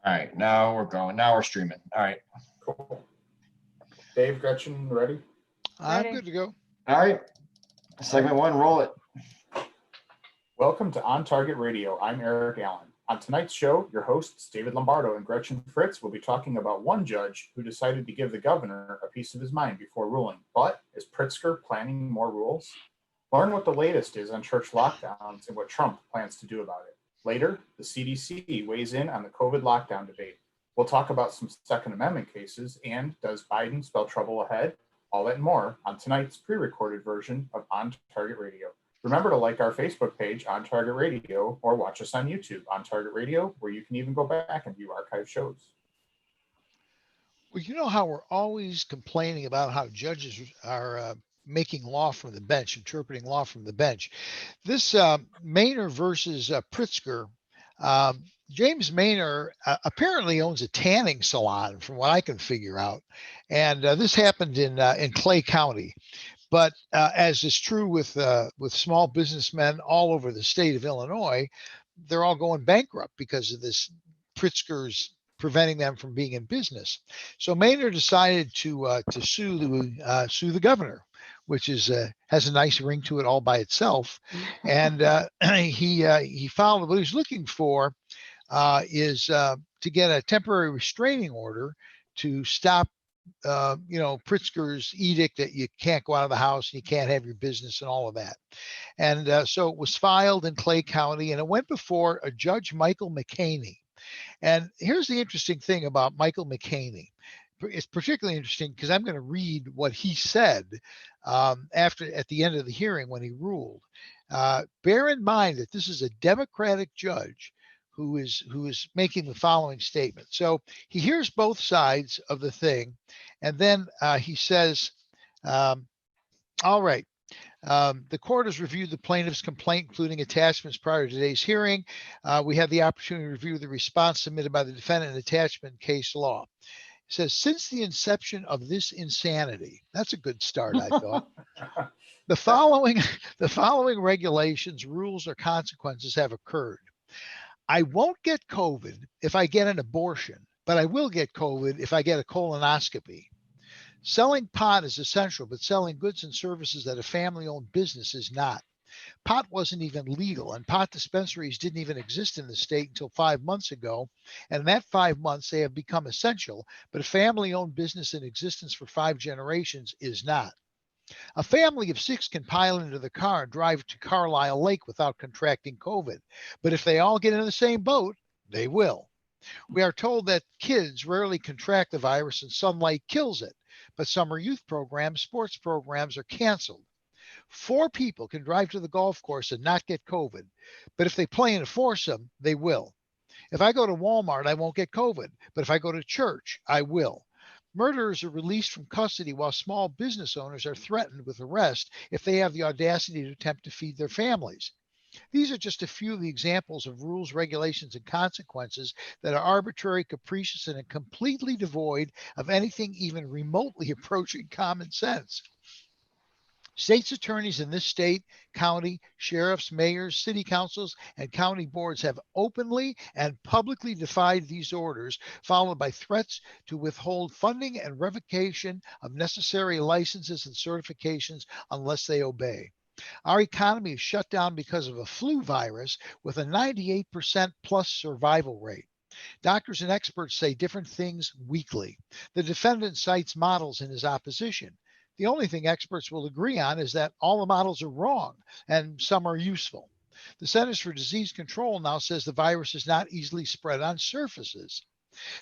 All right, now we're going. Now we're streaming. All right. Cool. Dave, Gretchen, ready? I'm Ready. good to go. All right. Segment one, roll it. Welcome to On Target Radio. I'm Eric Allen. On tonight's show, your hosts, David Lombardo and Gretchen Fritz, will be talking about one judge who decided to give the governor a piece of his mind before ruling. But is Pritzker planning more rules? Learn what the latest is on church lockdowns and what Trump plans to do about it. Later, the CDC weighs in on the COVID lockdown debate. We'll talk about some Second Amendment cases and does Biden spell trouble ahead? All that and more on tonight's pre-recorded version of On Target Radio. Remember to like our Facebook page, On Target Radio, or watch us on YouTube, On Target Radio, where you can even go back and view archive shows. Well, you know how we're always complaining about how judges are making law from the bench, interpreting law from the bench. This Maynor versus Pritzker, James Maynor apparently owns a tanning salon, from what I can figure out, and this happened in Clay County. But as is true with small businessmen all over the state of Illinois, they're all going bankrupt because of this Pritzker's preventing them from being in business. So Maynard decided to sue the governor, which is has a nice ring to it all by itself. And he filed what he's looking for is to get a temporary restraining order to stop Pritzker's edict that you can't go out of the house and you can't have your business and all of that. And so it was filed in Clay County, and it went before a Judge Michael McCaney. And here's the interesting thing about Michael McCaney. It's particularly interesting because I'm going to read what he said at the end of the hearing when he ruled. Bear in mind that this is a Democratic judge who is making the following statement. So he hears both sides of the thing, and then he says, all right, the court has reviewed the plaintiff's complaint, including attachments prior to today's hearing. We had the opportunity to review the response submitted by the defendant and attachment case law. It says, since the inception of this insanity, that's a good start, I thought. The following regulations, rules, or consequences have occurred. I won't get COVID if I get an abortion, but I will get COVID if I get a colonoscopy. Selling pot is essential, but selling goods and services at a family-owned business is not. Pot wasn't even legal, and pot dispensaries didn't even exist in the state until 5 months ago. And in that 5 months, they have become essential, but a family-owned business in existence for 5 generations is not. A family of 6 can pile into the car and drive to Carlisle Lake without contracting COVID. But if they all get in the same boat, they will. We are told that kids rarely contract the virus and sunlight kills it. But summer youth programs, sports programs are canceled. 4 people can drive to the golf course and not get COVID. But if they play in a foursome, they will. If I go to Walmart, I won't get COVID. But if I go to church, I will. Murderers are released from custody while small business owners are threatened with arrest if they have the audacity to attempt to feed their families. These are just a few of the examples of rules, regulations, and consequences that are arbitrary, capricious, and completely devoid of anything even remotely approaching common sense. States attorneys in this state, county, sheriffs, mayors, city councils, and county boards have openly and publicly defied these orders, followed by threats to withhold funding and revocation of necessary licenses and certifications unless they obey. Our economy is shut down because of a flu virus with a 98% plus survival rate. Doctors and experts say different things weekly. The defendant cites models in his opposition. The only thing experts will agree on is that all the models are wrong and some are useful. The Centers for Disease Control now says the virus is not easily spread on surfaces.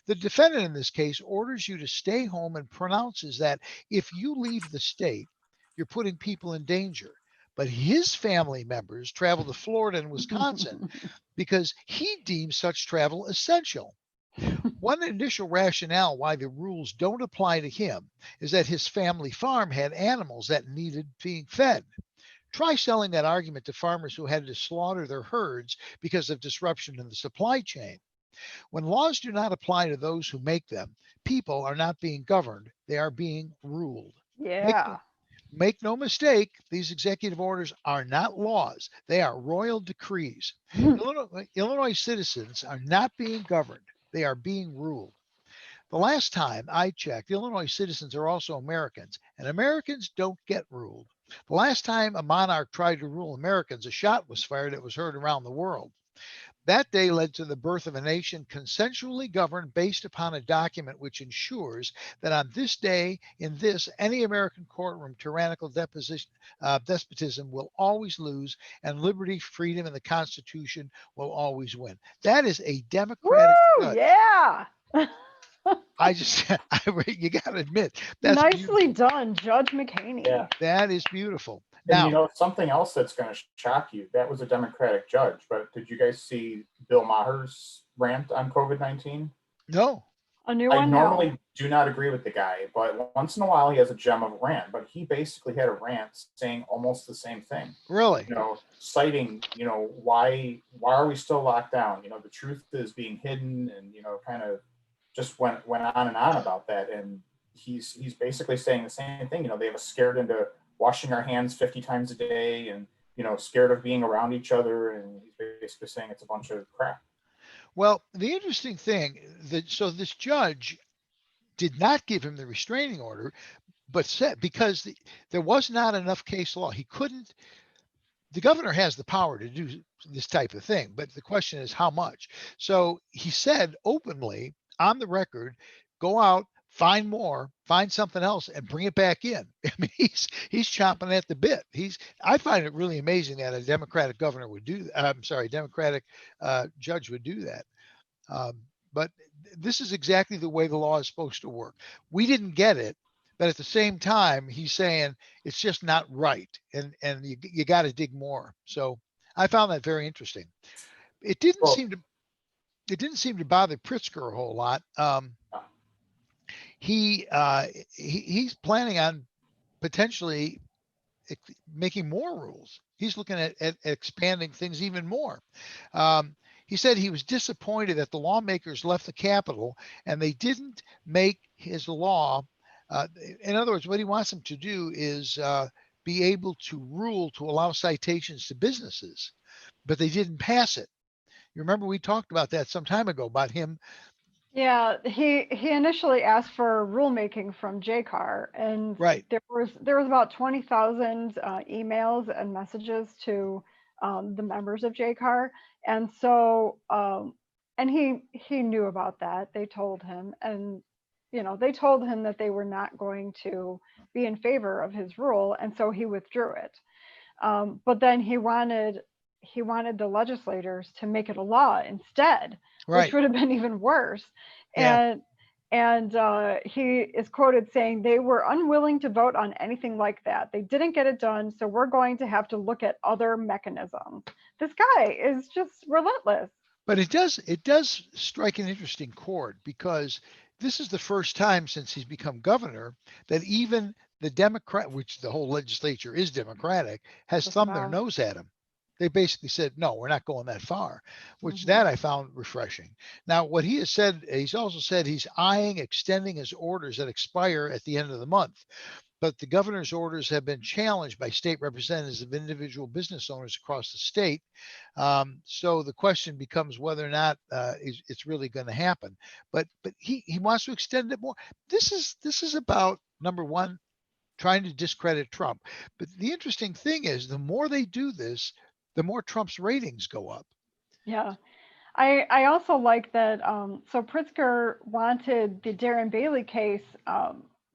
The defendant in this case orders you to stay home and pronounces that if you leave the state, you're putting people in danger. But his family members travel to Florida and Wisconsin because he deems such travel essential. One initial rationale why the rules don't apply to him is that his family farm had animals that needed being fed. Try selling that argument to farmers who had to slaughter their herds because of disruption in the supply chain. When laws do not apply to those who make them, people are not being governed, they are being ruled. Yeah. Make no mistake, these executive orders are not laws. They are royal decrees. Illinois citizens are not being governed. They are being ruled. The last time I checked, Illinois citizens are also Americans, and Americans don't get ruled. The last time a monarch tried to rule Americans, a shot was fired that was heard around the world. That day led to the birth of a nation consensually governed based upon a document which ensures that on this day, in this, any American courtroom, tyrannical despotism will always lose, and liberty, freedom, and the Constitution will always win. That is a Democratic Woo! judge. Yeah. I just, you got to admit, that's Nicely beautiful. done, Judge McHaney. Yeah. That is beautiful. And Now, something else that's going to shock you, that was a Democratic judge, but did you guys see Bill Maher's rant on COVID-19? no, A new I one normally now. do not agree with the guy, but once in a while he has a gem of a rant, but he basically had a rant saying almost the same thing, really. citing, why are we still locked down? The truth is being hidden, and, kind of just went on and on about that. And he's basically saying the same thing. They have us scared into washing our hands 50 times a day, and, scared of being around each other. And he's basically saying it's a bunch of crap. Well, the interesting thing so this judge did not give him the restraining order, but said because there was not enough case law, he couldn't. The governor has the power to do this type of thing, but the question is how much. So he said openly on the record, go out, find something else, and bring it back in. I mean, he's chomping at the bit. I find it really amazing that a Democratic governor would do. I'm sorry, Democratic judge would do that. But this is exactly the way the law is supposed to work. We didn't get it, but at the same time, he's saying it's just not right, and you got to dig more. So I found that very interesting. It didn't Well, seem to bother Pritzker a whole lot. He's planning on potentially making more rules. He's looking at expanding things even more. He said he was disappointed that the lawmakers left the Capitol and they didn't make his law. In other words, what he wants them to do is be able to rule to allow citations to businesses, but they didn't pass it. You remember we talked about that some time ago about him. Yeah, he initially asked for rulemaking from JCAR, and Right. there was about 20,000 emails and messages to the members of JCAR, and so and he knew about that. They told him, and they told him that they were not going to be in favor of his rule, and so he withdrew it. But then he wanted the legislators to make it a law instead, Right. which would have been even worse. Yeah. And he is quoted saying they were unwilling to vote on anything like that. They didn't get it done, so we're going to have to look at other mechanisms. This guy is just relentless. But it does strike an interesting chord, because this is the first time since he's become governor that even the Democrat, which the whole legislature is Democratic, has thumbed their nose at him. They basically said, no, we're not going that far, which that I found refreshing. Now, what he has said, he's also said he's eyeing extending his orders that expire at the end of the month. But the governor's orders have been challenged by state representatives of individual business owners across the state. So the question becomes whether or not it's really going to happen. But he wants to extend it more. This is about, number one, trying to discredit Trump. But the interesting thing is, the more they do this, the more Trump's ratings go up. Yeah. I also like that. So Pritzker wanted the Darren Bailey case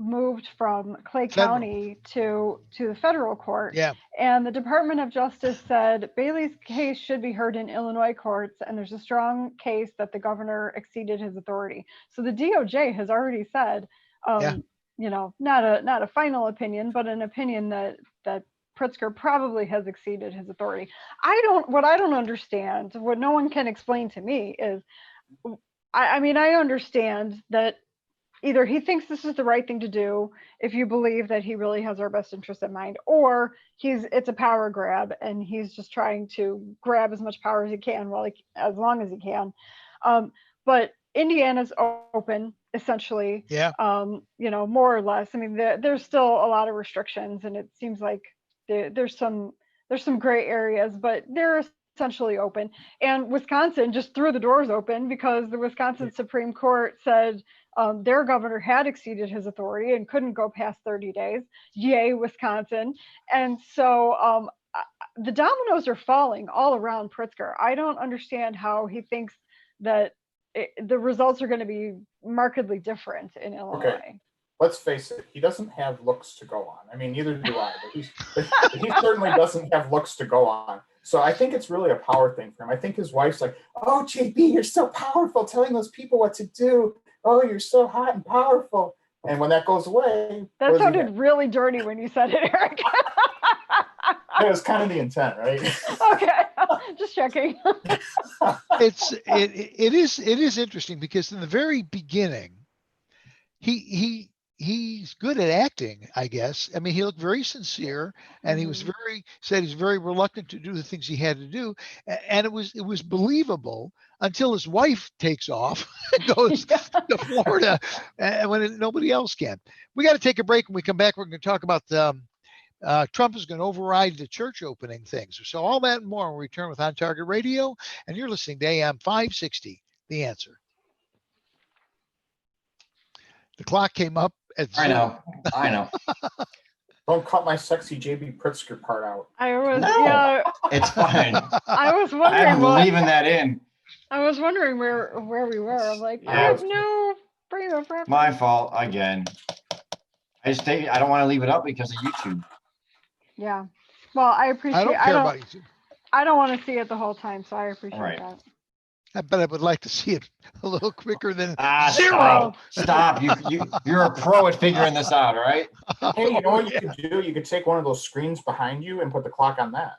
moved from Clay County to the federal court. Yeah. And the Department of Justice said Bailey's case should be heard in Illinois courts, and there's a strong case that the governor exceeded his authority. So the DOJ has already said, not a final opinion, but an opinion that Pritzker probably has exceeded his authority. What I don't understand, what no one can explain to me is, I mean, I understand that either he thinks this is the right thing to do if you believe that he really has our best interest in mind, or it's a power grab and he's just trying to grab as much power as he can as long as he can. But Indiana's open essentially. Yeah. More or less. I mean, there's still a lot of restrictions, and it seems like there's some gray areas, but there are essentially open. And Wisconsin just threw the doors open because the Wisconsin Supreme Court said their governor had exceeded his authority and couldn't go past 30 days. Yay, Wisconsin. And so the dominoes are falling all around Pritzker. I don't understand how he thinks that the results are going to be markedly different in Illinois. Okay. Let's face it, he doesn't have looks to go on. I mean, neither do I, but he certainly doesn't have looks to go on. So I think it's really a power thing for him. I think his wife's like, oh, JB, you're so powerful, telling those people what to do. Oh, you're so hot and powerful. And when that goes away. That sounded really dirty when you said it, Eric. It was kind of the intent, right? Okay, just checking. It is interesting because in the very beginning, he's good at acting, I guess. I mean, he looked very sincere, and he was said he's very reluctant to do the things he had to do, and it was believable until his wife takes off and goes to Florida, and when nobody else can. We got to take a break. When we come back, we're going to talk about Trump is going to override the church opening things. So all that and more when we return with On Target Radio, and you're listening to AM 560, The Answer. The clock came up at I know. Don't cut my sexy JB Pritzker part out. It's fine. I was wondering. I'm leaving that in. I was wondering where we were. I'm like, I Yeah. have no frame of reference. My fault again. I don't want to leave it up because of YouTube. Yeah. Well, I appreciate. I don't care about YouTube. I don't want to see it the whole time, so I appreciate that. But I would like to see it a little quicker than zero. Stop. You're a pro at figuring this out, all right? Hey, you know what you could do? You could take one of those screens behind you and put the clock on that.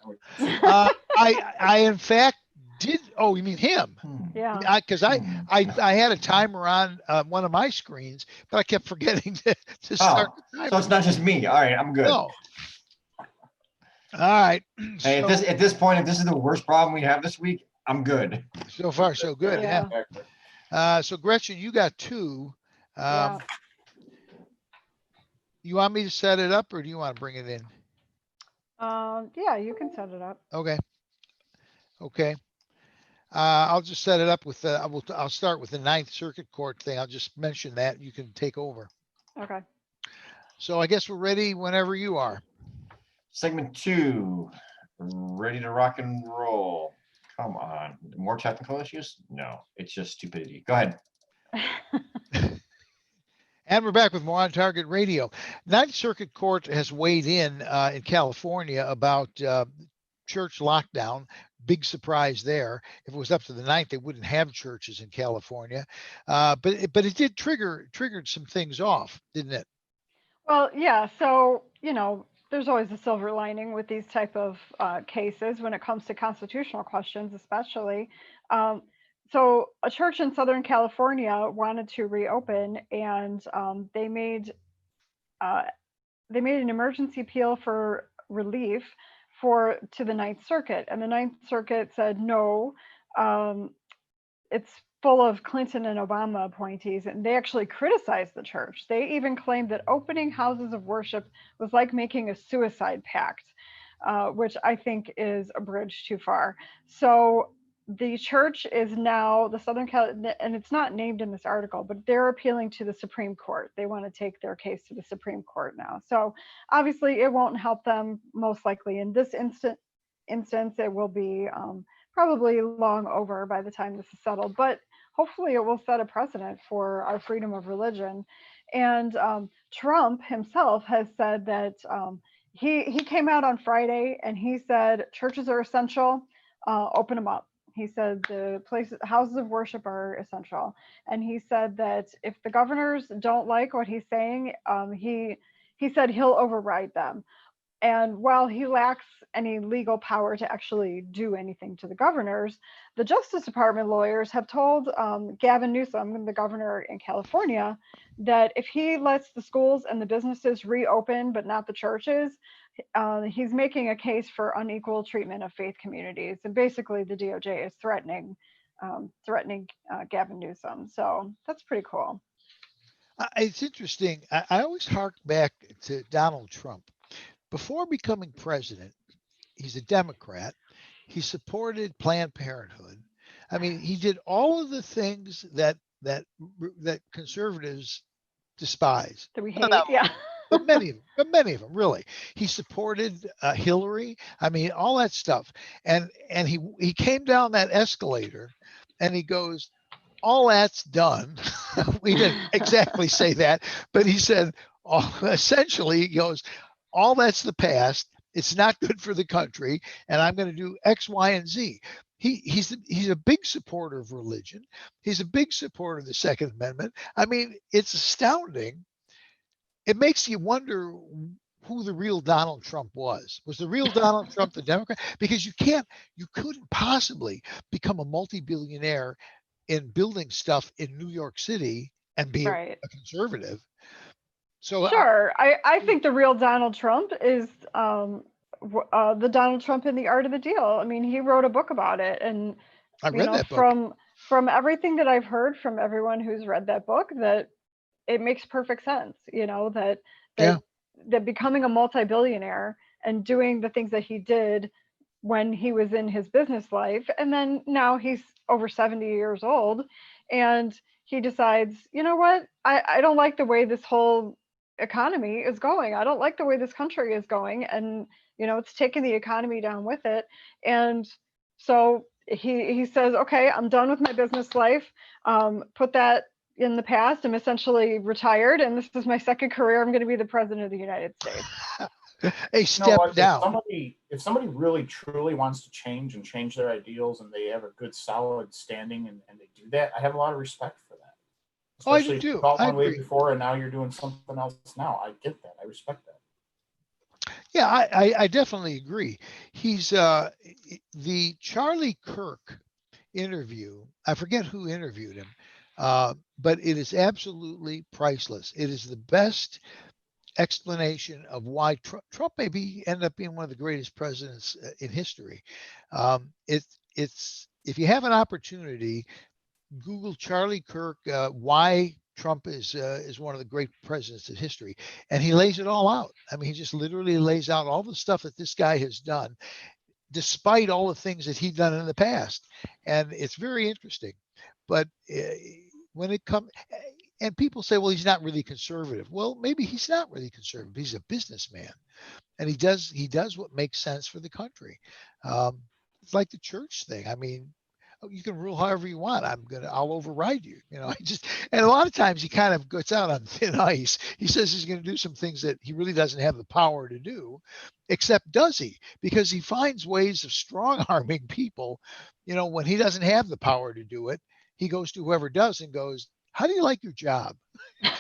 I in fact did. Oh, you mean him? Yeah. Because I had a timer on one of my screens, but I kept forgetting to start the timer. So it's not just me. All right, I'm good. No. All right. Hey, at this point, if this is the worst problem we have this week, I'm good. So far, so good. Yeah. So Gretchen, you got two. You want me to set it up, or do you want to bring it in? Yeah, you can set it up. Okay. I'll just set it up with I'll start with the Ninth Circuit Court thing. I'll just mention that. You can take over. Okay. So I guess we're ready whenever you are. Segment 2, ready to rock and roll. Come on. More technical issues? No, it's just stupidity. Go ahead. And we're back with more On Target Radio. Ninth Circuit Court has weighed in California about church lockdown. Big surprise there. If it was up to the ninth, they wouldn't have churches in California. But it did triggered some things off, didn't it? Well, yeah. So, there's always a silver lining with these type of cases when it comes to constitutional questions, especially. So a church in Southern California wanted to reopen, and they made an emergency appeal for relief to the Ninth Circuit, and the Ninth Circuit said no. It's full of Clinton and Obama appointees, and they actually criticized the church. They even claimed that opening houses of worship was like making a suicide pact, which I think is a bridge too far. So the church is now the Southern California, and it's not named in this article, but they're appealing to the Supreme Court. They want to take their case to the Supreme Court now. So obviously it won't help them. Most likely in this instance, it will be probably long over by the time this is settled, but hopefully it will set a precedent for our freedom of religion. And Trump himself has said that he came out on Friday and he said churches are essential, open them up. He said the houses of worship are essential. And he said that if the governors don't like what he's saying, he said he'll override them. And while he lacks any legal power to actually do anything to the governors, the Justice Department lawyers have told Gavin Newsom, the governor in California, that if he lets the schools and the businesses reopen, but not the churches, he's making a case for unequal treatment of faith communities. And basically the DOJ is threatening Gavin Newsom. So that's pretty cool. It's interesting. I always hark back to Donald Trump. Before becoming president, he's a Democrat. He supported Planned Parenthood. I mean, he did all of the things that conservatives despise. That we Not hate. all, Yeah. but many of them, really. He supported Hillary. I mean, all that stuff. And he came down that escalator, and he goes, "All that's done." We didn't exactly say that, but he said, essentially, he goes, "All that's the past. It's not good for the country, and I'm going to do X, Y, and Z." He's a big supporter of religion. He's a big supporter of the Second Amendment. I mean, it's astounding. It makes you wonder who the real Donald Trump was. Was the real Donald Trump the Democrat? Because you couldn't possibly become a multi-billionaire in building stuff in New York City and be Right. a conservative. So Sure. I think the real Donald Trump is the Donald Trump in The Art of the Deal. I mean, he wrote a book about it, and I read that book. From everything that I've heard from everyone who's read that book, that it makes perfect sense. That becoming a multi-billionaire and doing the things that he did when he was in his business life, and then now he's over 70 years old, and he decides, you know what, I don't like the way this whole economy is going. I don't like the way this country is going, and it's taking the economy down with it. And so he says, okay, I'm done with my business life. Put that in the past. I'm essentially retired, and this is my second career. I'm going to be the president of the United States. A step down. If somebody really truly wants to change their ideals, and they have a good solid standing, and they do that, I have a lot of respect for that. Especially I do if you too. thought I one way agree. before, and now you're doing something else now. I get that. I respect that. Yeah, I definitely agree. He's the Charlie Kirk interview. I forget who interviewed him, but it is absolutely priceless. It is the best explanation of why Trump maybe end up being one of the greatest presidents in history. It's if you have an opportunity, Google Charlie Kirk, why Trump is one of the great presidents of history, and he lays it all out. I mean, he just literally lays out all the stuff that this guy has done, despite all the things that he'd done in the past, and it's very interesting. But when it comes, and people say, well, he's not really conservative. Well, maybe he's not really conservative. He's a businessman, and he does what makes sense for the country. It's like the church thing. I mean, you can rule however you want. I'll override you. And a lot of times he kind of gets out on thin ice. He says he's going to do some things that he really doesn't have the power to do, except does he? Because he finds ways of strong arming people. When he doesn't have the power to do it, he goes to whoever does and goes, "How do you like your job?" Well,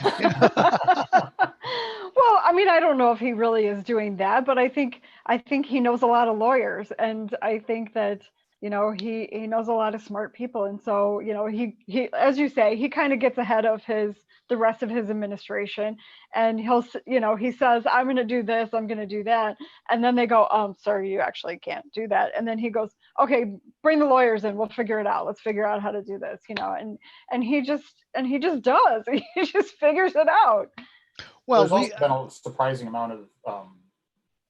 I mean, I don't know if he really is doing that, but I think he knows a lot of lawyers, and I think that he knows a lot of smart people, and so he as you say, he kind of gets ahead of the rest of his administration, and he says, I'm going to do this, I'm going to do that, and then they go, sir, you actually can't do that, and then he goes, okay, bring the lawyers in, we'll figure it out, let's figure out how to do this, and he just does. He just figures it out. Well, there's also been a surprising amount of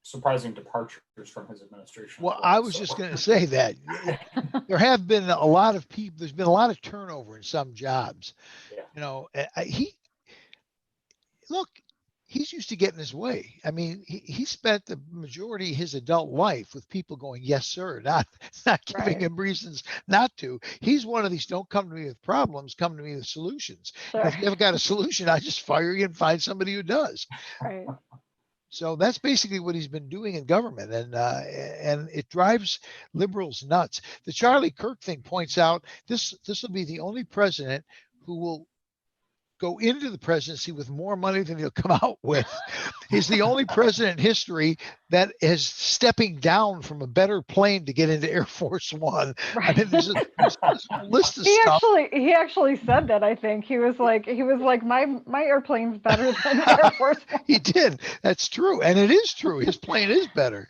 surprising departures from his administration. Well, I was just going to say that there have been a lot of people. There's been a lot of turnover in some jobs. Yeah. He's used to getting his way. I mean, he spent the majority of his adult life with people going, yes, sir, not giving him reasons not to. He's one of these, don't come to me with problems, come to me with solutions. Sure. If you haven't got a solution, I just fire you and find somebody who does. Right. So that's basically what he's been doing in government, and it drives liberals nuts. The Charlie Kirk thing points out this will be the only president who will go into the presidency with more money than he'll come out with. He's the only president in history that is stepping down from a better plane to get into Air Force One. Right. I mean, there's a list of stuff. He actually said that. I think he was like my airplane's better than Air Force One. He did. That's true, and it is true. His plane is better.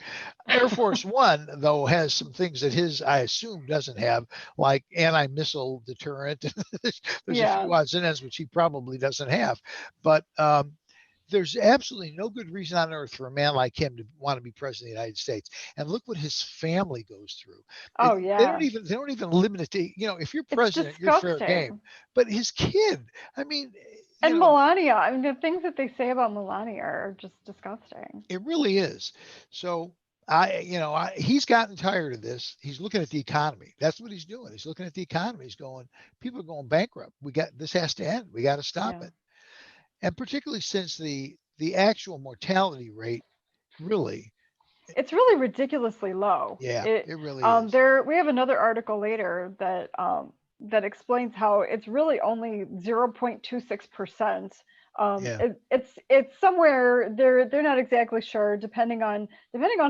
Air Force One, though, has some things that his, I assume, doesn't have, like anti-missile deterrent. There's a few odds and ends which he probably doesn't have, but there's absolutely no good reason on earth for a man like him to want to be president of the United States. And look what his family goes through. Oh They don't yeah, even limit it to, if you're it's president, you're fair game. disgusting. But his kid, I mean, And Melania, I mean, the things that they say about Melania are just disgusting. it really is. So he's gotten tired of this. He's looking at the economy. That's what he's doing. He's looking at the economy. He's going, people are going bankrupt. This has to end. We got to stop it. And particularly since the actual mortality rate it's really ridiculously low. Yeah, it really is. We have another article later that explains how it's really only 0.26%. It's somewhere they're not exactly sure, depending on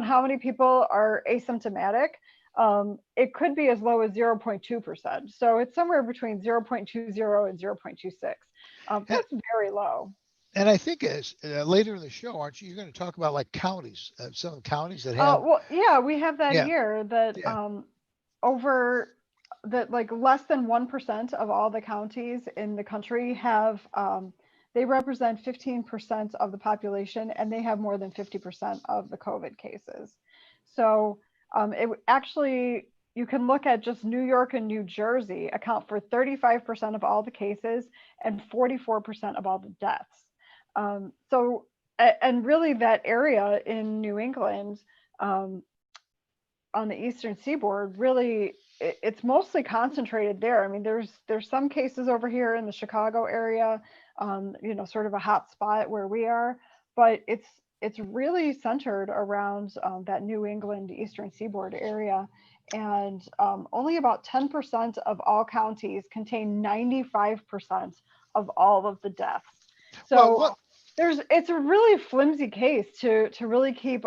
how many people are asymptomatic. It could be as low as 0.2%. So it's somewhere between 0.20 and 0.26. That's very low. And I think as later in the show, aren't you? You're going to talk about like counties, some counties that have. Well, yeah, we have that here that over that like less than 1% of all the counties in the country have. They represent 15% of the population, and they have more than 50% of the COVID cases. So you can look at just New York and New Jersey account for 35% of all the cases and 44% of all the deaths. And really that area in New England, on the Eastern Seaboard, really it's mostly concentrated there. I mean, there's some cases over here in the Chicago area, sort of a hot spot where we are, but it's really centered around that New England Eastern Seaboard area. And only about 10% of all counties contain 95% of all of the deaths. So it's a really flimsy case to really keep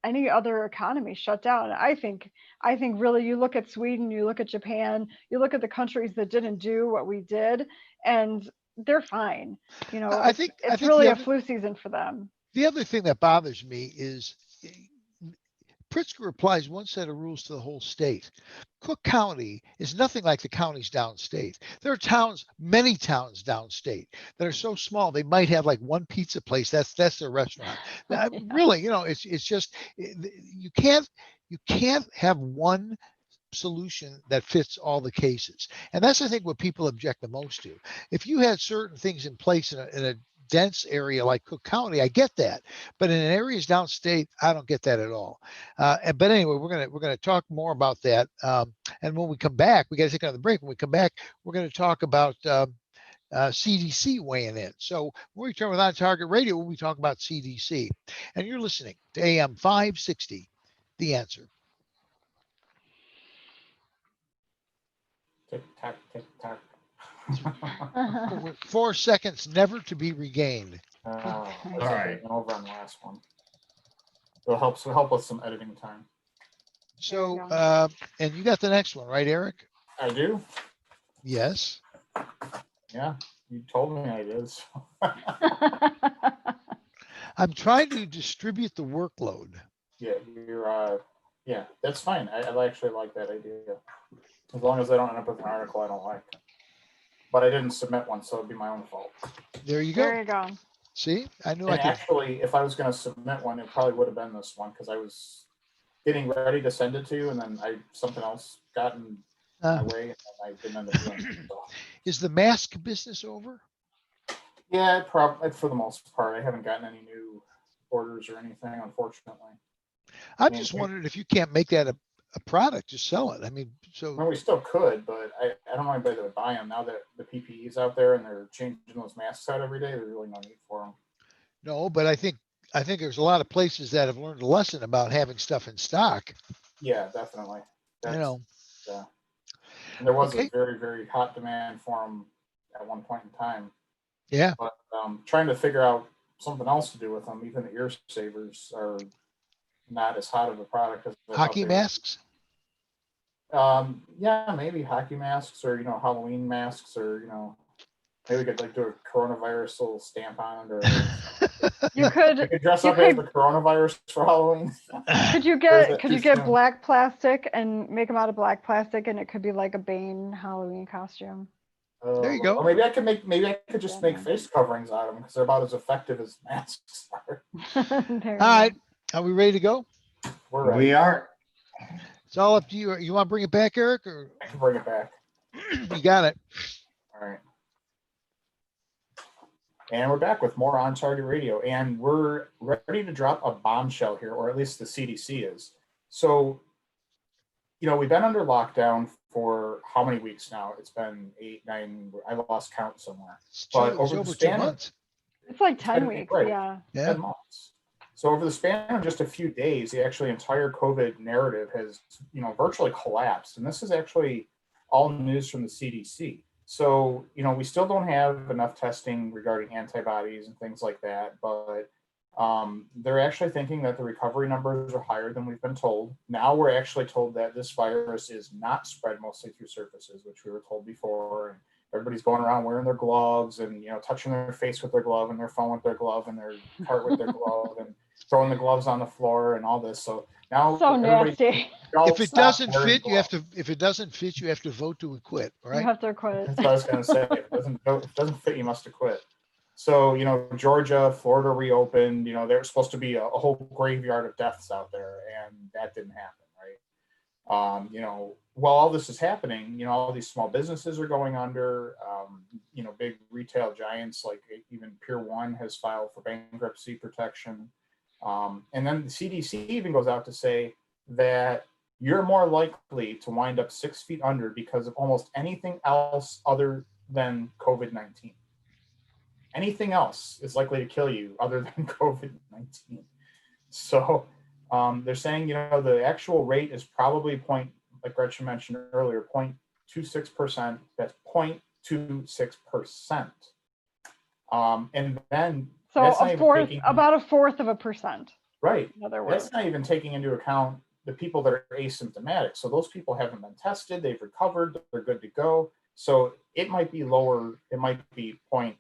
any other economy shut down. I think really you look at Sweden, you look at Japan, you look at the countries that didn't do what we did, and they're fine. I think it's really a flu season for them. The other thing that bothers me is Pritzker applies one set of rules to the whole state. Cook County is nothing like the counties downstate. There are many towns downstate that are so small they might have like one pizza place. That's their restaurant. Really, it's just you can't have one solution that fits all the cases. And that's I think what people object the most to. If you had certain things in place in a dense area like Cook County, I get that, but in areas downstate, I don't get that at all. But anyway, we're gonna talk more about that. And when we come back, we got to take another break. When we come back, we're going to talk about CDC weighing in. So when we return with On Target Radio, we'll be talking about CDC. And you're listening to AM 560, The Answer. Tick tock, tick tock. 4 seconds never to be regained. All right. Over on the last one. It'll help with some editing time. So, and you got the next one, right, Eric? I do. Yes. Yeah, you told me I did. So. I'm trying to distribute the workload. Yeah, yeah, that's fine. I actually like that idea. As long as I don't end up with an article I don't like. But I didn't submit one, so it'd be my own fault. There you go. There you go. See, I knew and I could. Actually, if I was going to submit one, it probably would have been this one because I was getting ready to send it to you, and then something else got in my way, and I didn't end up doing it. So. Is the mask business over? Yeah, probably for the most part. I haven't gotten any new orders or anything, unfortunately. I'm just wondering if you can't make that a product, just sell it. I mean, we still could, but I don't know anybody that would buy them now that the PPE's out there and they're changing those masks out every day. There's really no need for them. No, but I think there's a lot of places that have learned a lesson about having stuff in stock. Yeah, definitely. Yeah. And there was a very, very hot demand for them at one point in time. Yeah. But trying to figure out something else to do with them, even the ear savers are not as hot of a product as hockey masks. Yeah, maybe hockey masks or Halloween masks or maybe we could do a coronavirus little stamp on it or you could dress up as the coronavirus for Halloween. Could you get black plastic and make them out of black plastic and it could be like a Bane Halloween costume? There you go. Or maybe I could just make face coverings out of them because they're about as effective as masks are. There All right. you Are we ready to go? We're ready. We are. It's all up to you. You want to bring it back, Eric, or I can bring it back. you got it? All right. And we're back with more On Target Radio. And we're ready to drop a bombshell here, or at least the CDC is. So, we've been under lockdown for how many weeks now? It's been 8, 9, I lost count somewhere. It's But over over the 2 span of months. It's like 10 weeks. right. Yeah. 10 months. So over the span of just a few days, the actually entire COVID narrative has, virtually collapsed. And this is actually all news from the CDC. So, we still don't have enough testing regarding antibodies and things like that, but they're actually thinking that the recovery numbers are higher than we've been told. Now we're actually told that this virus is not spread mostly through surfaces, which we were told before. And everybody's going around wearing their gloves and, touching their face with their glove and their phone with their glove and their cart with their glove and throwing the gloves on the floor and all this. So now So nasty. If it doesn't fit, you have to. If it doesn't fit, you have to vote to quit. You Right? have to quit. That's what I was going to say. If it doesn't fit, you must have quit. So, Georgia, Florida reopened. There was supposed to be a whole graveyard of deaths out there, and that didn't happen, right? While all this is happening, all these small businesses are going under. Big retail giants like even Pier 1 has filed for bankruptcy protection. And then the CDC even goes out to say that you're more likely to wind up 6 feet under because of almost anything else other than COVID-19. Anything else is likely to kill you other than COVID-19. So they're saying, the actual rate is probably like Gretchen mentioned earlier, 0.26%. That's 0.26%. And then So about a fourth of a percent. Right. In other words. That's not even taking into account the people that are asymptomatic. So those people haven't been tested, they've recovered, they're good to go. So it might be lower, it might be 0.2%.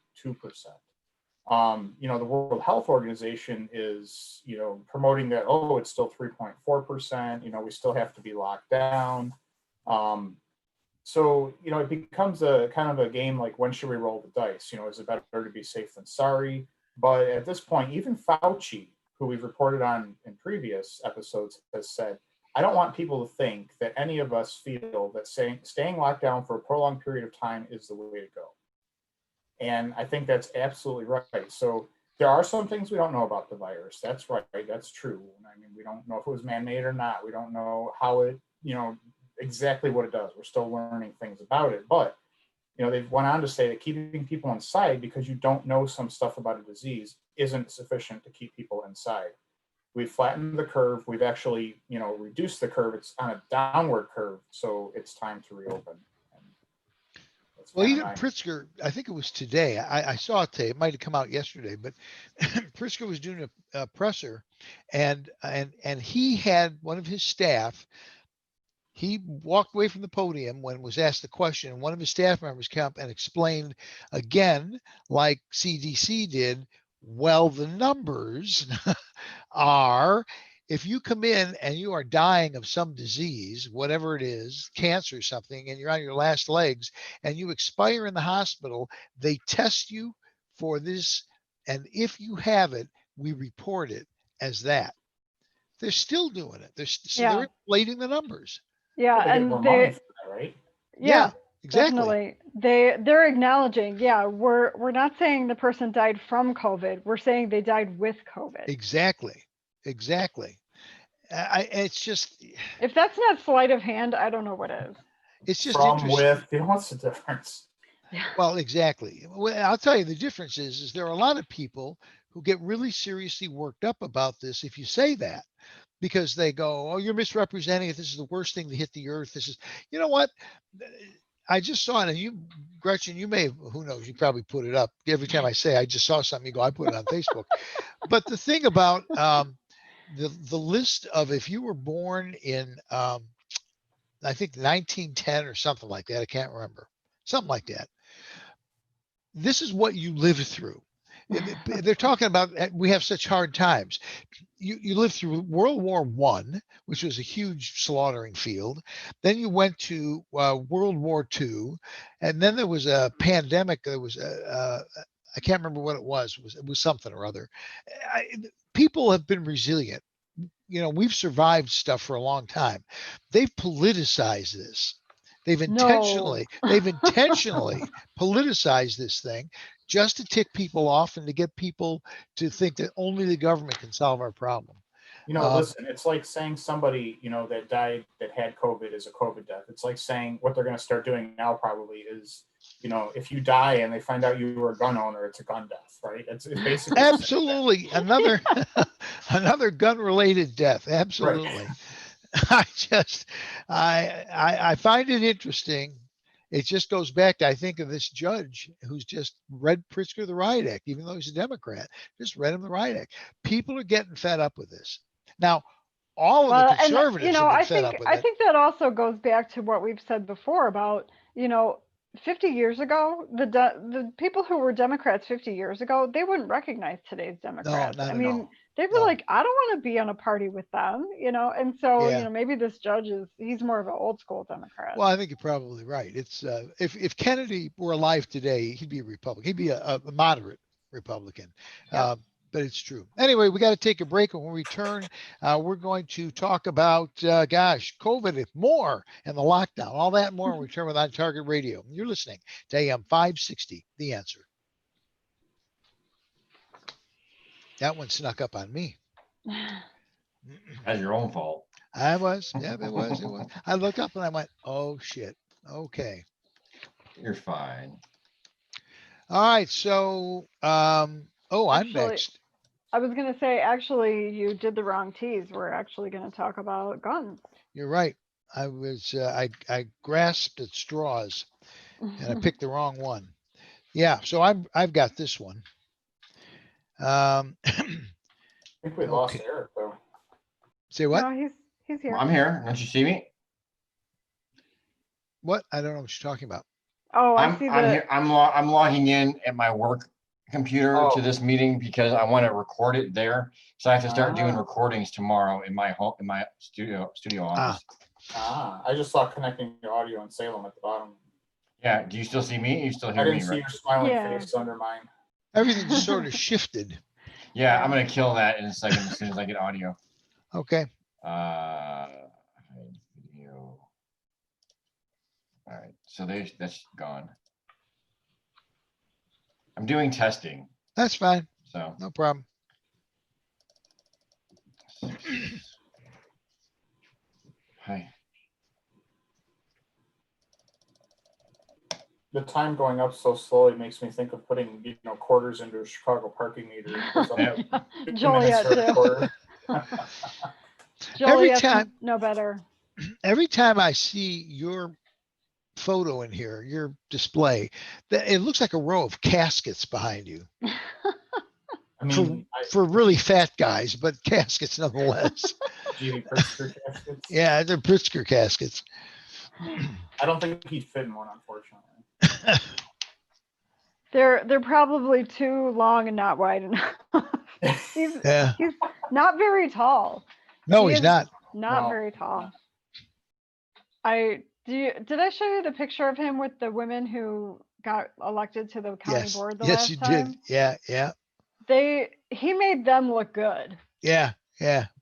The World Health Organization is, promoting that, it's still 3.4%, we still have to be locked down. So, it becomes a kind of a game like, when should we roll the dice? Is it better to be safe than sorry? But at this point, even Fauci, who we've reported on in previous episodes, has said, I don't want people to think that any of us feel that staying locked down for a prolonged period of time is the way to go. And I think that's absolutely right. So there are some things we don't know about the virus. That's right. That's true. I mean, we don't know if it was man-made or not. We don't know how it, exactly what it does. We're still learning things about it. But, they've went on to say that keeping people inside because you don't know some stuff about a disease isn't sufficient to keep people inside. We've flattened the curve. We've actually, reduced the curve. It's on a downward curve. So it's time to reopen. Well, even Pritzker, I think it was today. I saw it today. It might have come out yesterday, but Pritzker was doing a presser, and he had one of his staff. He walked away from the podium when was asked the question, and one of his staff members came up and explained again, like CDC did. Well, the numbers are, if you come in and you are dying of some disease, whatever it is, cancer or something, and you're on your last legs and you expire in the hospital, they test you for this. And if you have it, we report it as that. They're still doing it. They're inflating the numbers. Yeah. And they, right? Yeah, exactly. Definitely. They're acknowledging, we're not saying the person died from COVID. We're saying they died with COVID. Exactly. It's just, if that's not sleight of hand, I don't know what is. It's just from interesting. What's the difference? Well, exactly. Well, I'll tell you the difference is there are a lot of people who get really seriously worked up about this if you say that, because they go, oh, you're misrepresenting it. This is the worst thing to hit the earth. This is, you know what? I just saw it, and you, Gretchen, you may have, who knows, you probably put it up. Every time I say I just saw something, you go, I put it on Facebook. But the thing about the list of, if you were born in, I think 1910 or something like that, I can't remember, something like that. This is what you lived through. they're talking about we have such hard times. You lived through World War I, which was a huge slaughtering field. Then you went to World War II, and then there was a pandemic. There was I can't remember what it was. It was something or other. People have been resilient. We've survived stuff for a long time. They've politicized this. They've intentionally politicized this thing just to tick people off and to get people to think that only the government can solve our problem. Listen, it's like saying somebody, that died that had COVID is a COVID death. It's like saying what they're going to start doing now probably is, if you die and they find out you were a gun owner, it's a gun death, right? It's basically absolutely another gun-related death. Absolutely. Right. I find it interesting. It just goes back to, I think, of this judge who's just read Pritzker the Riot Act, even though he's a Democrat, just read him the Riot Act. People are getting fed up with this. Now, all of the conservatives have been fed up with it. I think that also goes back to what we've said before about, 50 years ago, the people who were Democrats 50 years ago, they wouldn't recognize today's Democrats. No, not I at mean, all. they were like, I don't want to be on a party with them, and so, maybe this judge he's more of an old school Democrat. Well, I think you're probably right. It's if Kennedy were alive today, he'd be a Republican. He'd be a moderate Republican. Yeah. But it's true. Anyway, we got to take a break. And when we return, we're going to talk about, COVID more and the lockdown, all that and more. When we return with On Target Radio. You're listening to AM 560, The Answer. That one snuck up on me. That's your own fault. I was. Yeah, it was. I looked up and I went, oh, shit. Okay. You're fine. All right. So, I'm next. I was going to say, actually, you did the wrong tease. We're actually going to talk about guns. You're right. I was, I grasped at straws and I picked the wrong one. Yeah. So I've got this one. I think we lost Eric though. Say what? No, he's here. I'm here. Don't you see me? What? I don't know what you're talking about. Oh, I'm here. I'm logging in at my work computer to this meeting because I want to record it there. So I have to start doing recordings tomorrow in my home, in my studio office. I just saw connecting your audio in Salem at the bottom. Yeah. Do you still see me? You still hear me? I didn't see your smiling face under mine. Everything just sort of shifted. Yeah, I'm gonna kill that in a second as soon as I get audio. Okay. Video. All right. So that's gone. I'm doing testing. That's fine. So no problem. Hi. The time going up so slowly makes me think of putting, quarters into a Chicago parking meter. Joliet too. Every time, no better. Every time I see your photo in here, your display, that it looks like a row of caskets behind you. I mean, for really fat guys, but caskets nonetheless. Pritzker caskets? Yeah, they're Pritzker caskets. I don't think he'd fit in one, unfortunately. They're probably too long and not wide enough. He's not very tall. No, he's not. Not very tall. Did I show you the picture of him with the women who got elected to the county board the last time? Yes, you did. Yeah. He made them look good. Yeah,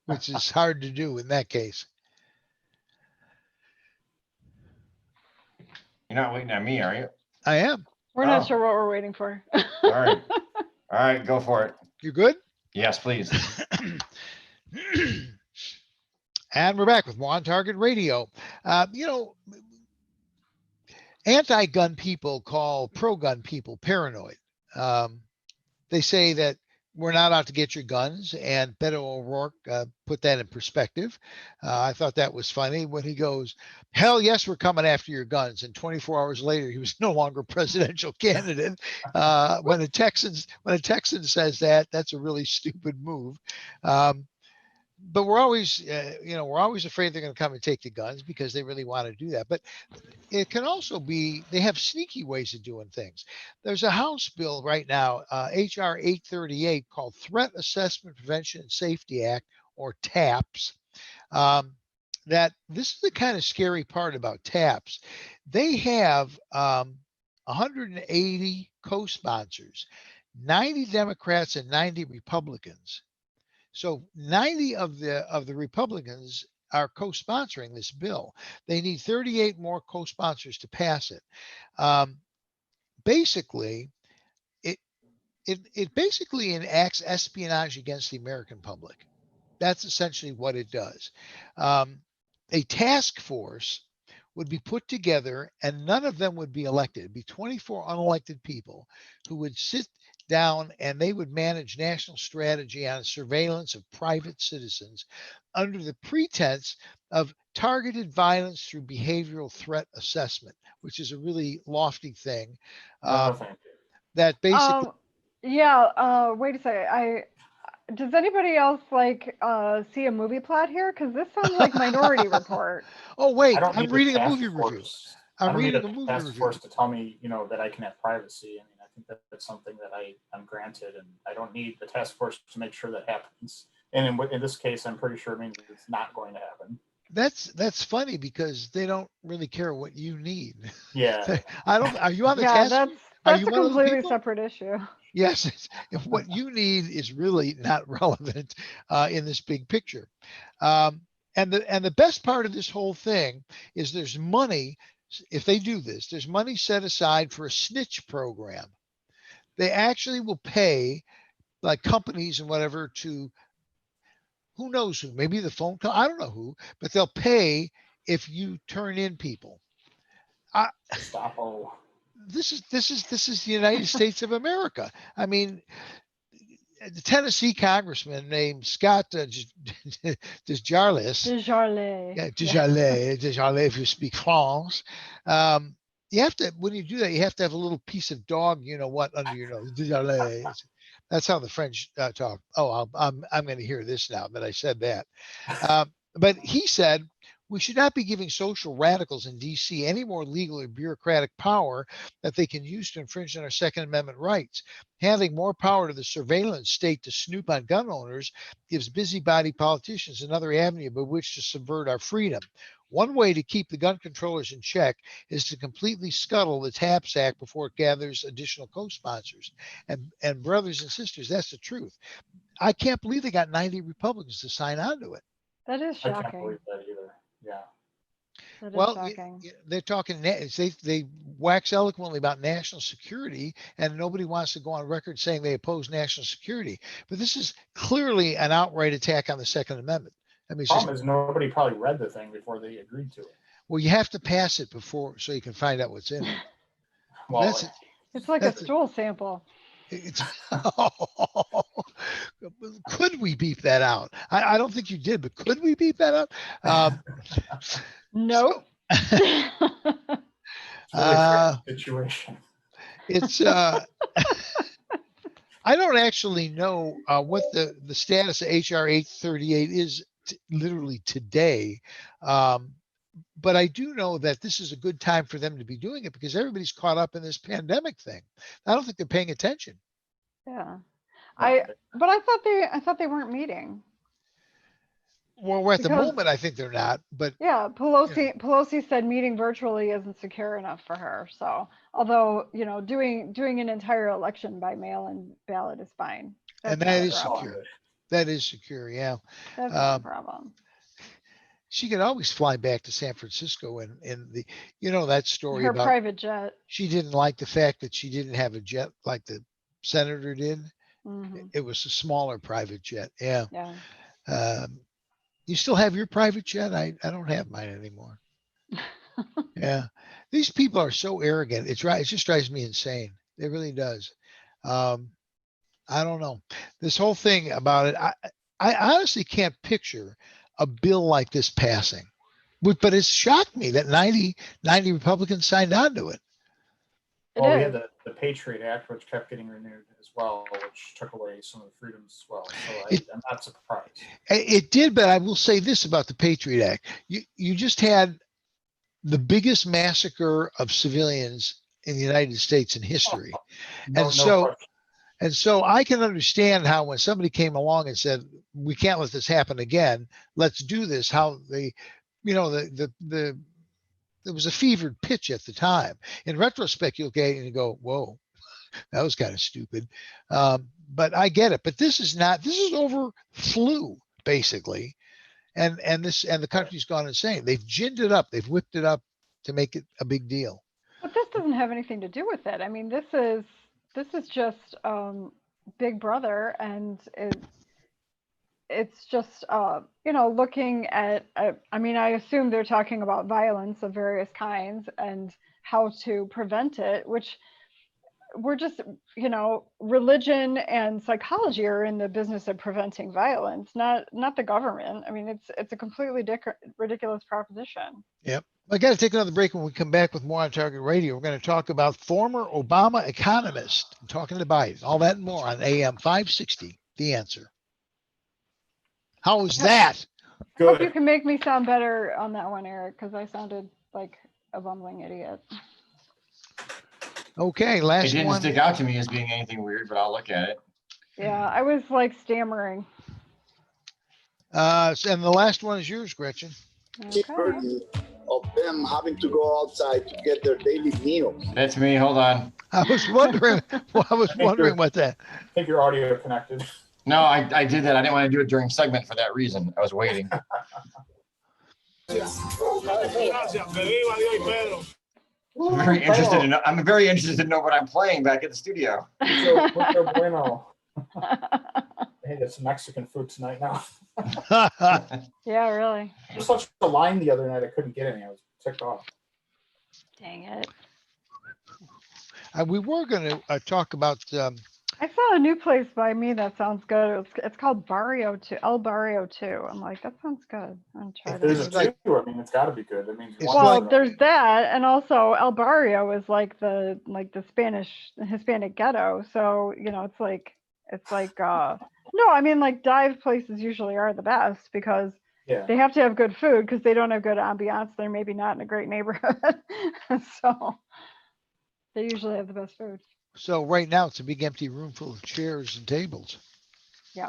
which is hard to do in that case. You're not waiting on me, are you? I am. We're not sure what we're waiting for. All right, go for it. You good? Yes, please. And we're back with more On Target Radio. Anti-gun people call pro-gun people paranoid. They say that we're not out to get your guns, and Beto O'Rourke put that in perspective. I thought that was funny when he goes, hell yes, we're coming after your guns. And 24 hours later, he was no longer presidential candidate. When a Texan says that, that's a really stupid move. but we're always, we're always afraid they're going to come and take the guns because they really want to do that. But it can also be, they have sneaky ways of doing things. There's a House bill right now, HR 838, called Threat Assessment Prevention and Safety Act, or TAPS. That this is the kind of scary part about TAPS. They have 180 co-sponsors, 90 Democrats and 90 Republicans. So 90 of the Republicans are co-sponsoring this bill. They need 38 more co-sponsors to pass it. Basically, it basically enacts espionage against the American public. That's essentially what it does. A task force would be put together, and none of them would be elected. It'd be 24 unelected people who would sit down, and they would manage national strategy on surveillance of private citizens under the pretense of targeted violence through behavioral threat assessment, which is a really lofty thing. No, thank you. That basically, yeah. Wait a second. Does anybody else see a movie plot here? Because this sounds like Minority Report. oh wait, I don't I'm need reading a task movie review. force. I'm I don't need reading a a movie task review. force to tell me, that I can have privacy. I mean, I think that's something that I'm granted, and I don't need the task force to make sure that happens. And in this case, I'm pretty sure it means it's not going to happen. That's funny because they don't really care what you need. Yeah. Are you on the Yeah, task? that's you a one of those completely people? separate issue. Yes, what you need is really not relevant in this big picture. And the best part of this whole thing is there's money. If they do this, there's money set aside for a snitch program. They actually will pay like companies and whatever to, who knows who, maybe the phone call, I don't know who, but they'll pay if you turn in people. Gestapo. This is the United States of America. I mean, the Tennessee congressman named Scott Desjardins. Desjardins, if you speak France. You have to, when you do that, you have to have a little piece of dog, under your nose. Desjardins. That's how the French talk. Oh, I'm going to hear this now that I said that. But he said, we should not be giving social radicals in DC any more legal or bureaucratic power that they can use to infringe on our Second Amendment rights. Handing more power to the surveillance state to snoop on gun owners gives busybody politicians another avenue by which to subvert our freedom. One way to keep the gun controllers in check is to completely scuttle the TAPS Act before it gathers additional co-sponsors. And brothers and sisters, that's the truth. I can't believe they got 90 Republicans to sign on to it. That is shocking. I can't believe that either. Yeah. That is Well, shocking. they're talking, they wax eloquently about national security, and nobody wants to go on record saying they oppose national security. But this is clearly an outright attack on the Second Amendment. I mean, the problem is nobody probably read the thing before they agreed to it. Well, you have to pass it before so you can find out what's in it. Well, it's like a stool sample. Could we beep that out? I don't think you did, but could we beep that out? No. Situation. It's I don't actually know what the status of HR 838 is literally today. But I do know that this is a good time for them to be doing it because everybody's caught up in this pandemic thing. I don't think they're paying attention. Yeah. I thought they weren't meeting. Well, at the moment, I think they're not. But yeah, Pelosi said meeting virtually isn't secure enough for her. So, although doing an entire election by mail-in ballot is fine. And that is secure. That is secure. Yeah. That's not a problem. She could always fly back to San Francisco in the, that story her about private jet. She didn't like the fact that she didn't have a jet like the senator did. Mm-hmm. It was a smaller private jet. Yeah. Yeah. You still have your private jet? I don't have mine anymore. Yeah. These people are so arrogant. It just drives me insane. It really does. I don't know. This whole thing about it, I honestly can't picture a bill like this passing. But it's shocked me that 90 Republicans signed on to it. Well, we had the Patriot Act, which kept getting renewed as well, which took away some of the freedoms as well. So I'm not surprised. It did, but I will say this about the Patriot Act. You just had the biggest massacre of civilians in the United States in history. No so question. And so I can understand how when somebody came along and said, we can't let this happen again, let's do this, how they, there was a fevered pitch at the time. In retrospect, you look at it and you go, whoa, that was kind of stupid. But I get it. But this is over flu, basically. And the country's gone insane. They've ginned it up. They've whipped it up to make it a big deal. But this doesn't have anything to do with it. I mean, this is just Big Brother, and it's just looking at. I mean, I assume they're talking about violence of various kinds and how to prevent it, which we're just religion and psychology are in the business of preventing violence, not the government. I mean, it's a completely ridiculous proposition. Yep. I got to take another break. When we come back with more on Target Radio, we're going to talk about former Obama economist, talking to Biden, all that and more on AM 560, The Answer. How was that? Good. Hope you can make me sound better on that one, Eric, because I sounded like a bumbling idiot. Okay, It last didn't one. stick out to me as being anything weird, but I'll look at it. Yeah, I was like stammering. And the last one is yours, Gretchen. Okay. Of them having to go outside to get their daily meals. That's me. Hold on. I was wondering what that. I think your audio connected. No, I did that. I didn't want to do it during segment for that reason. I was waiting. I'm very interested to know what I'm playing back at the studio. Bueno. Hey, there's some Mexican food tonight now. Yeah, really. There's such a line the other night, I couldn't get any. I was ticked off. Dang it. We were going to talk about. I saw a new place by me that sounds good. It's called Barrio 2, El Barrio 2. I'm like, that sounds good. I'm trying to. There's a two. I mean, it's got to be good. I mean, well, there's that, and also El Barrio is like the Hispanic ghetto. So it's like no, I mean, like dive places usually are the best because they have to have good food because they don't have good ambiance. They're maybe not in a great neighborhood, so they usually have the best food. So right now it's a big empty room full of chairs and tables. Yeah.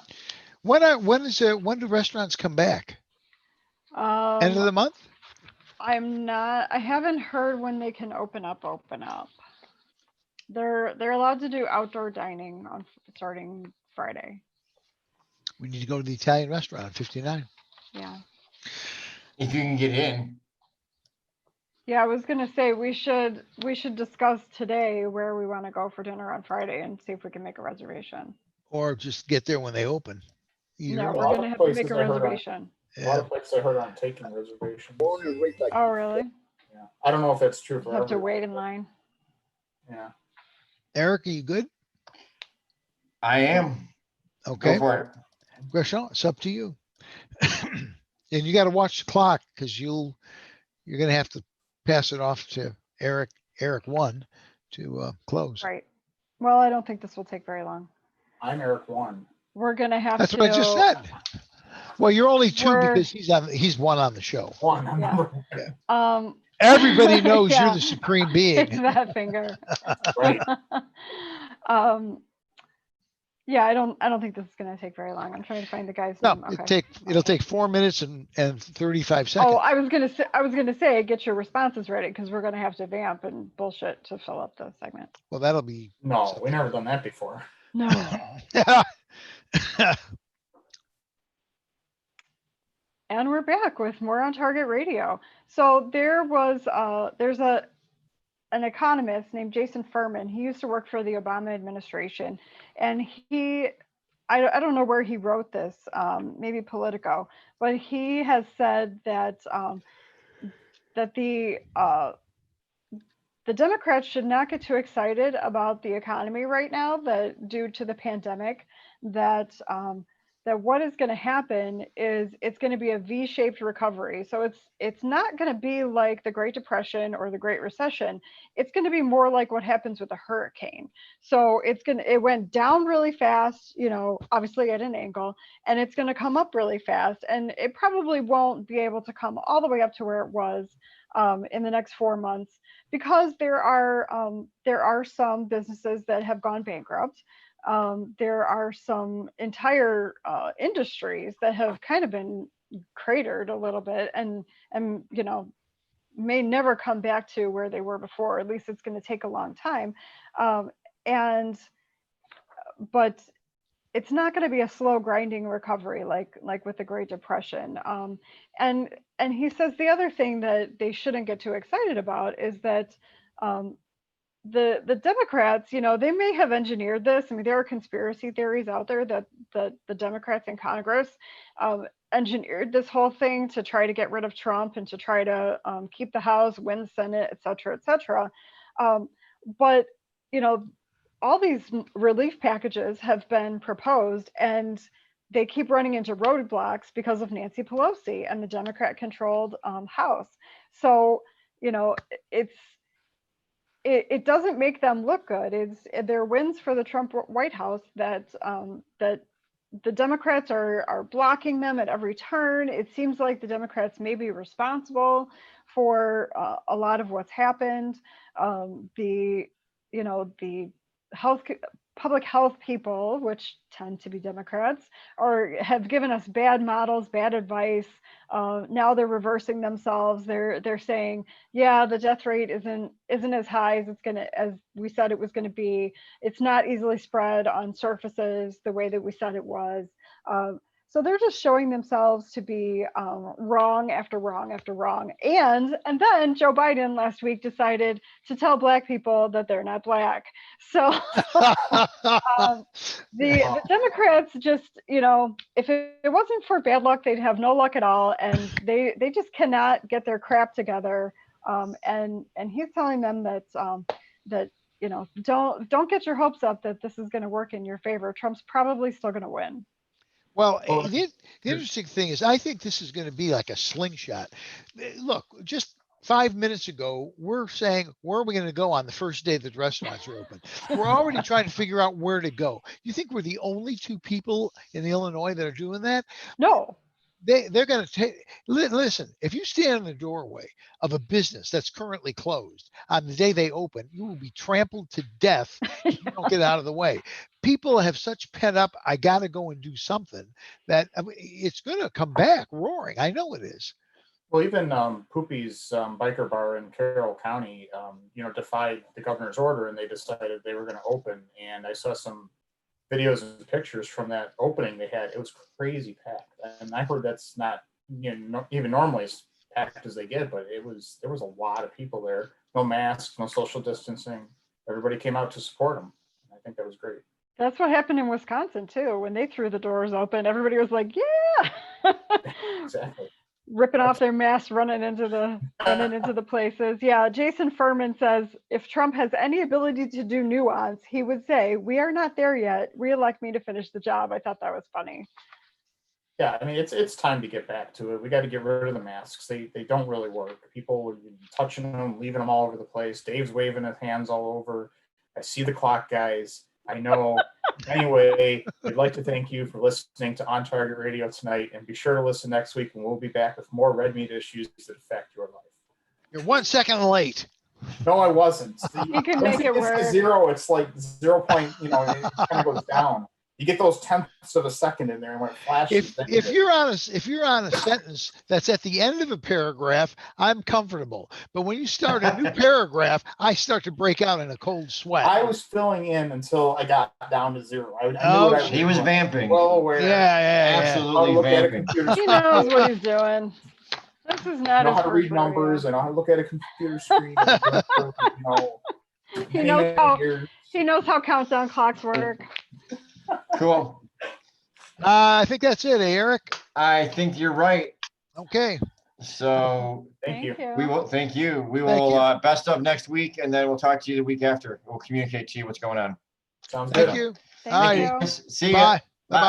When do restaurants come back? End of the month? I haven't heard when they can open up. They're allowed to do outdoor dining starting Friday. We need to go to the Italian restaurant on 59. Yeah. If you can get in. Yeah, I was gonna say we should discuss today where we want to go for dinner on Friday and see if we can make a reservation. Or just get there when they open. No, we're gonna have to make a reservation. A lot of places I heard on taking reservations. Oh, really? Yeah. I don't know if that's true for have to everyone. wait in line. Yeah. Eric, are you good? I am. Okay. Go for it. Gresham, it's up to you. And you got to watch the clock because you're going to have to pass it off to Eric 1 to close. Right. Well, I don't think this will take very long. I'm Eric 1. We're going to have That's to. what I just said. Well, you're only 2 because he's 1 on the show. 1. Yeah. Everybody knows you're the supreme being. That finger. Right. Yeah, I don't think this is going to take very long. I'm trying to find the guy's No, name. Okay. it'll take 4 minutes and 35 seconds. Oh, I was gonna say get your responses ready because we're gonna have to vamp and bullshit to fill up the segment. Well, that'll be. No, we never done that before. No. And we're back with more on Target Radio. So there's an economist named Jason Furman. He used to work for the Obama administration, and I don't know where he wrote this, maybe Politico, but he has said that that the Democrats should not get too excited about the economy right now, that due to the pandemic, that that what is going to happen is it's going to be a V-shaped recovery. So it's not going to be like the Great Depression or the Great Recession. It's going to be more like what happens with a hurricane. So it went down really fast, obviously at an angle, and it's going to come up really fast, and it probably won't be able to come all the way up to where it was in the next 4 months, because there are some businesses that have gone bankrupt. There are some entire industries that have kind of been cratered a little bit, and may never come back to where they were before. At least it's going to take a long time, but it's not going to be a slow grinding recovery like with the Great Depression. And he says the other thing that they shouldn't get too excited about is that the Democrats, they may have engineered this. I mean, there are conspiracy theories out there that the Democrats in Congress engineered this whole thing to try to get rid of Trump and to try to keep the House, win the Senate, et cetera, et cetera. But, all these relief packages have been proposed, and they keep running into roadblocks because of Nancy Pelosi and the Democrat-controlled House. So, it doesn't make them look good. They're wins for the Trump White House that the Democrats are blocking them at every turn. It seems like the Democrats may be responsible for a lot of what's happened. The public health people, which tend to be Democrats, have given us bad models, bad advice. Now they're reversing themselves. They're saying, yeah, the death rate isn't as high as we said it was going to be. It's not easily spread on surfaces the way that we said it was. So they're just showing themselves to be wrong after wrong after wrong. And then Joe Biden last week decided to tell Black people that they're not Black. So the Democrats just, if it wasn't for bad luck, they'd have no luck at all. And they just cannot get their crap together. And he's telling them that don't get your hopes up that this is going to work in your favor. Trump's probably still going to win. Well, the interesting thing is, I think this is going to be like a slingshot. Look, just 5 minutes ago, we're saying, where are we going to go on the first day that the restaurants are open? We're already trying to figure out where to go. You think we're the only two people in Illinois that are doing that? No. They're going to take, listen, if you stand in the doorway of a business that's currently closed on the day they open, you will be trampled to death if you don't get out of the way. People have such pent up, I got to go and do something, that it's going to come back roaring. I know it is. Well, even Poopy's biker bar in Carroll County, defied the governor's order, and they decided they were going to open. And I saw some videos and pictures from that opening they had. It was crazy packed, and I heard that's not even normally as packed as they get, but there was a lot of people there. No masks, no social distancing. Everybody came out to support them. I think that was great. That's what happened in Wisconsin too. When they threw the doors open, everybody was like, "Yeah!" Exactly. Ripping off their masks, running into the places. Yeah, Jason Furman says, if Trump has any ability to do nuance, he would say, "We are not there yet. Reelect me to finish the job." I thought that was funny. Yeah, I mean, it's time to get back to it. We got to get rid of the masks. They don't really work. People are touching them, leaving them all over the place. Dave's waving his hands all over. I see the clock, guys. I know. Anyway, we'd like to thank you for listening to On Target Radio tonight, and be sure to listen next week when we'll be back with more red meat issues that affect your life. You're 1 second late. No, I wasn't. You can make it work. It's zero. It's like 0. It kind of goes down. You get those tenths of a second in there, and when it flashes. If you're on a sentence that's at the end of a paragraph, I'm comfortable. But when you start a new paragraph, I start to break out in a cold sweat. I was filling in until I got down to 0. He was vamping. Well aware. Yeah. Absolutely vamping. He knows what he's doing. This is not. I know how to read numbers. I know how to look at a computer screen. He knows how countdown clocks work. Cool. I think that's it, Eric. I think you're right. Okay. So thank you. We will thank you. We will best of next week, and then we'll talk to you the week after. We'll communicate to you what's going on. Sounds good. Thank you. Thank you. See you. Bye. Bye.